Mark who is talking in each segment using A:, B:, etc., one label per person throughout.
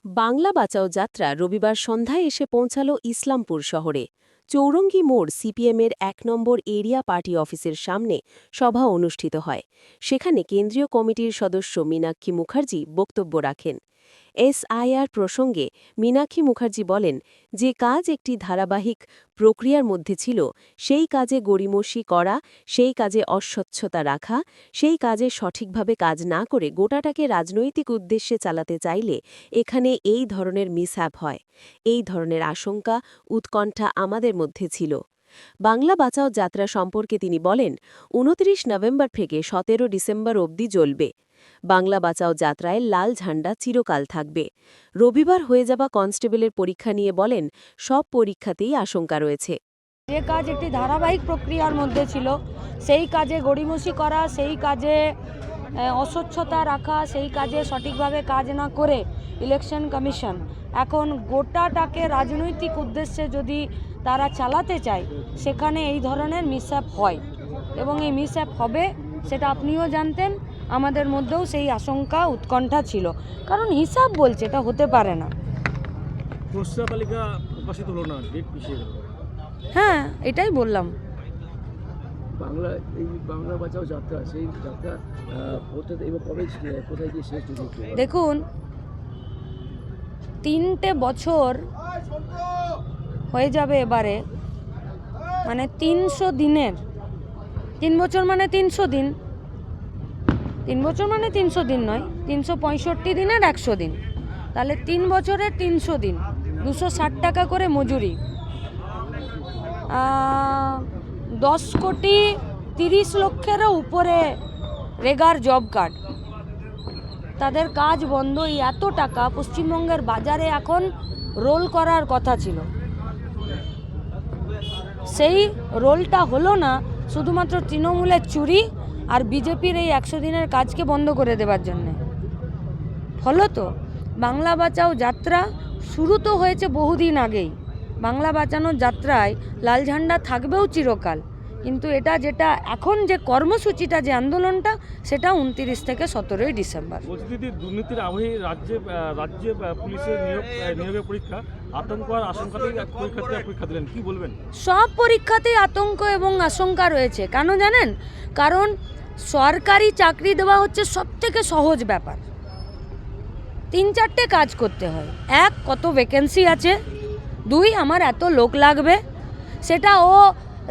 A: বাংলা বাঁচাও যাত্রা রবিবার সন্ধ্যায় এসে পৌঁছাল ইসলামপুর শহরে। চৌরঙ্গী মোড় সিপিএমের ১ নম্বর এরিয়া পার্টি অফিসের সামনে সভা অনুষ্ঠিত হয়। সেখানে কেন্দ্রীয় কমিটির সদস্য মীনাক্ষী মুখার্জি বক্তব্য রাখেন। এসআইআর প্রসঙ্গে মীনাক্ষী মুখার্জি বলেন, যে কাজ একটি ধারাবাহিক প্রক্রিয়ার মধ্যে ছিল, সেই কাজে গড়িমসি করা, সেই কাজে অস্বচ্ছতা রাখা, সেই কাজে সঠিকভাবে কাজ না করে গোটাটাকে রাজনৈতিক উদ্দেশ্যে চালাতে চাইলে এখানে এই ধরনের মিসহ্যাপ হয়। এই ধরনের আশঙ্কা, উৎকণ্ঠা আমাদের মধ্যে ছিল। বাংলা বাঁচাও যাত্রা সম্পর্কে তিনি বলেন, ২৯ নভেম্বর থেকে ১৭ ডিসেম্বর অবধি চলবে। বাংলা বাঁচাও যাত্রায় লাল ঝান্ডা চিরকাল থাকবে। রবিবার হয়ে যাওয়া কনস্টেবলের পরীক্ষা নিয়ে বলেন, সব পরীক্ষাতেই আশঙ্কা রয়েছে।
B: যে কাজ একটি ধারাবাহিক প্রক্রিয়ার মধ্যে ছিল, সেই কাজে গড়িমসি করা, সেই কাজে অস্বচ্ছতা রাখা, সেই কাজে সঠিকভাবে কাজ না করে ইলেকশন কমিশন এখন গোটাটাকে রাজনৈতিক উদ্দেশ্যে যদি তারা চালাতে চায়, সেখানে এই ধরনের মিসহ্যাপ হয় এবং এই মিসহ্যাপ হবে সেটা আপনিও জানতেন। আমাদের মধ্যেও সেই আশঙ্কা উৎকণ্ঠা ছিল, কারণ হিসাব বলছে এটা হতে পারে না।
C: খসড়া তালিকা প্রকাশিত হলো না, ডেট পিছিয়ে গেল।
B: হ্যাঁ, এটাই বললাম।
C: বাংলা বাঁচাও যাত্রা, সেই যাত্রা কোথায় গিয়ে শেষ হচ্ছে?
B: দেখুন, 3টে বছর হয়ে যাবে এবারে, মানে 300 দিনের, 3 বছর মানে 300 দিন, 3 বছর মানে 300 দিন নয়, 365 দিনের 100 দিন, তাহলে 3 বছরের 300 দিন, 260 টাকা করে মজুরি, 10,30,00,000-এরও উপরে রেগার জব কার্ড, তাদের কাজ বন্ধ। এই এত টাকা পশ্চিমবঙ্গের বাজারে এখন রোল করার কথা ছিল, সেই রোলটা হলো না শুধুমাত্র তৃণমূলের চুরি আর বিজেপির এই 100 দিনের কাজকে বন্ধ করে দেওয়ার জন্যে। ফলত বাংলা বাঁচাও যাত্রা শুরু তো হয়েছে বহুদিন আগেই। বাংলা বাঁচানোর যাত্রায় লাল ঝান্ডা থাকবেও চিরকাল, কিন্তু এটা যেটা এখন যে কর্মসূচিটা, যে আন্দোলনটা, সেটা 29 থেকে 17 ডিসেম্বর।
C: দুর্নীতির আবহে রাজ্যে পুলিশের নিয়োগের পরীক্ষা, আতঙ্ক আর আশঙ্কাতেই পরীক্ষার্থীরা পরীক্ষা দিলেন, কি বলবেন?
B: সব পরীক্ষাতেই আতঙ্ক এবং আশঙ্কা রয়েছে। কেন জানেন? কারণ সরকারি চাকরি দেওয়া হচ্ছে সবথেকে সহজ ব্যাপার। 3-4টে কাজ করতে হয়। 1, কত ভ্যাকেন্সি আছে, 2, আমার এত লোক লাগবে, সেটা ও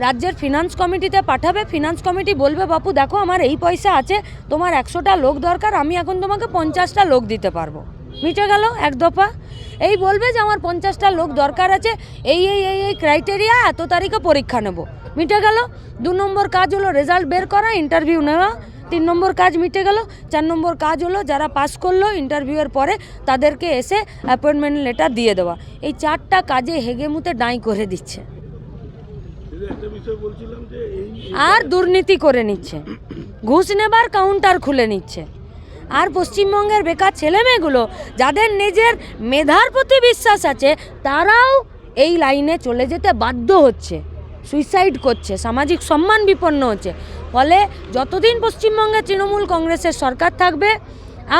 B: রাজ্যের ফিনান্স কমিটিতে পাঠাবে। ফিনান্স কমিটি বলবে, বাপু দেখো আমার এই পয়সা আছে, তোমার 100টা লোক দরকার, আমি এখন তোমাকে 50টা লোক দিতে পারবো। মিটে গেল এক দফা। এই বলবে যে আমার 50টা লোক দরকার আছে, এই এই এই এই ক্রাইটেরিয়া, এত তারিখে পরীক্ষা নেব, মিটে গেল। 2 নম্বর কাজ হলো রেজাল্ট বের করা, ইন্টারভিউ নেওয়া, 3 নম্বর কাজ মিটে গেল। 4 নম্বর কাজ হলো যারা পাস করলো ইন্টারভিউয়ের পরে তাদেরকে এসে অ্যাপয়েন্টমেন্ট লেটার দিয়ে দেওয়া। এই 4টা কাজে হেগেমুতে ডাঁই করে দিচ্ছে আর দুর্নীতি করে নিচ্ছে, ঘুষ নেবার কাউন্টার খুলে নিচ্ছে। আর পশ্চিমবঙ্গের বেকার ছেলেমেয়েগুলো যাদের নিজের মেধার প্রতি বিশ্বাস আছে, তারাও এই লাইনে চলে যেতে বাধ্য হচ্ছে, সুইসাইড করছে, সামাজিক সম্মান বিপন্ন হচ্ছে। ফলে যতদিন পশ্চিমবঙ্গে তৃণমূল কংগ্রেসের সরকার থাকবে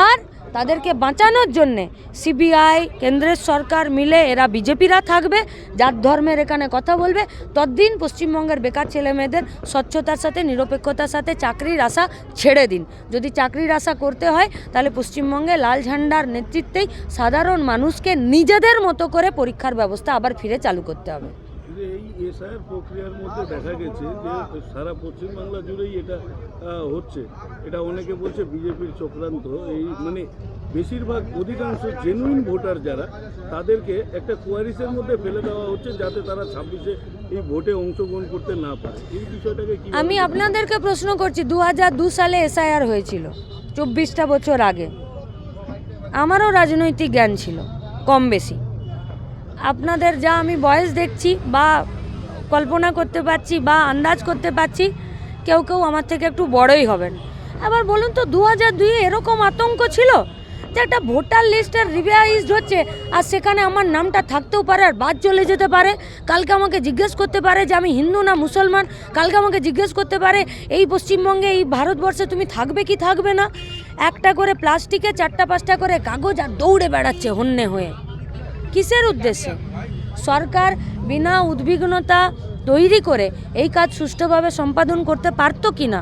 B: আর তাদেরকে বাঁচানোর জন্যে সিবিআই, কেন্দ্রের সরকার মিলে এরা বিজেপিরা থাকবে, জাত ধর্মের এখানে কথা বলবে, ততদিন পশ্চিমবঙ্গের বেকার ছেলেমেয়েদের স্বচ্ছতার সাথে, নিরপেক্ষতার সাথে চাকরির আশা ছেড়ে দিন। যদি চাকরির আশা করতে হয়, তাহলে পশ্চিমবঙ্গে লাল ঝান্ডার নেতৃত্বেই সাধারণ মানুষকে নিজেদের মতো করে পরীক্ষার ব্যবস্থা আবার ফিরে চালু করতে হবে।
D: এই এসআইআর প্রক্রিয়ার মধ্যে দেখা গেছে যে সারা পশ্চিমবাংলা জুড়েই এটা হচ্ছে। এটা অনেকে বলছে বিজেপির চক্রান্ত। এই মানে বেশিরভাগ অধিকাংশ জেনুইন ভোটার যারা, তাদেরকে একটা কোয়ারিসের মধ্যে ফেলে দেওয়া হচ্ছে যাতে তারা 26-এ এই ভোটে অংশগ্রহণ করতে না পারে। এই বিষয়টাকে কি?
B: আমি আপনাদেরকে প্রশ্ন করছি, 2002 সালে এসআইআর হয়েছিল, 24টা বছর আগে। আমারও রাজনৈতিক জ্ঞান ছিল কম বেশি। আপনাদের যা আমি বয়স দেখছি বা কল্পনা করতে পারছি বা আন্দাজ করতে পারছি, কেউ কেউ আমার থেকে একটু বড়ই হবেন। আবার বলুন তো, 2002-এ এরকম আতঙ্ক ছিল যে একটা ভোটার লিস্টের রিভাইজড হচ্ছে, আর সেখানে আমার নামটা থাকতেও পারে আর বাদ চলে যেতে পারে। কালকে আমাকে জিজ্ঞেস করতে পারে যে আমি হিন্দু না মুসলমান, কালকে আমাকে জিজ্ঞেস করতে পারে এই পশ্চিমবঙ্গে এই ভারতবর্ষে তুমি থাকবে কি থাকবে না। একটা করে প্লাস্টিকে 4-5টা করে কাগজ আর দৌড়ে বেড়াচ্ছে হন্যে হয়ে, কিসের উদ্দেশ্যে? সরকার বিনা উদ্বিগ্নতা তৈরি করে এই কাজ সুষ্ঠুভাবে সম্পাদন করতে পারতো কি না?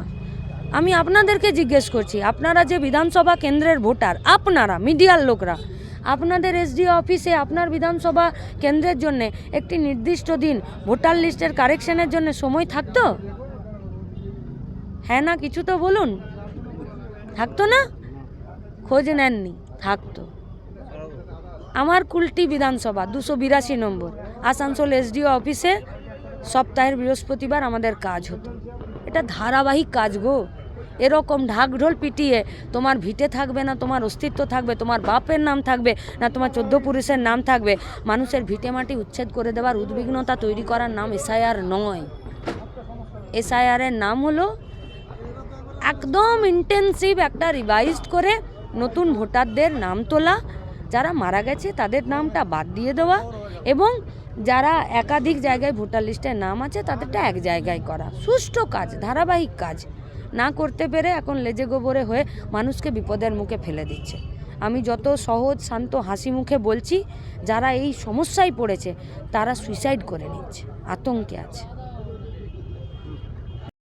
B: আমি আপনাদেরকে জিজ্ঞেস করছি, আপনারা যে বিধানসভা কেন্দ্রের ভোটার, আপনারা মিডিয়ার লোকরা, আপনাদের এসডিও অফিসে আপনার বিধানসভা কেন্দ্রের জন্য একটি নির্দিষ্ট দিন ভোটার লিস্টের কারেকশনের জন্য সময় থাকতো? হ্যাঁ না কিছু তো বলুন, থাকতো না? খোঁজ নেননি, থাকতো। আমার কুলটি বিধানসভা 282 নম্বর আসানসোল এসডিও অফিসে সপ্তাহের বৃহস্পতিবার আমাদের কাজ হতো। এটা ধারাবাহিক কাজ গো। এরকম ঢাকঢোল পিটিয়ে তোমার ভিটে থাকবে না, তোমার অস্তিত্ব থাকবে, তোমার বাপের নাম থাকবে না, তোমার 14 পুরুষের নাম থাকবে, মানুষের ভিটে মাটি উচ্ছেদ করে দেওয়ার উদ্বিগ্নতা তৈরি করার নাম এসআইআর নয়। এসআইআরের নাম হলো একদম ইন্টেন্সিভ একটা রিভাইজড করে নতুন ভোটারদের নাম তোলা, যারা মারা গেছে তাদের নামটা বাদ দিয়ে দেওয়া, এবং যারা একাধিক জায়গায় ভোটার লিস্টে নাম আছে তাদেরটা এক জায়গায় করা। সুষ্ঠু কাজ, ধারাবাহিক কাজ না করতে পেরে এখন লেজে গোবরে হয়ে মানুষকে বিপদের মুখে ফেলে দিচ্ছে। আমি যত সহজ শান্ত হাসি মুখে বলছি, যারা এই সমস্যায় পড়েছে তারা সুইসাইড করে নিচ্ছে, আতঙ্কে আছে।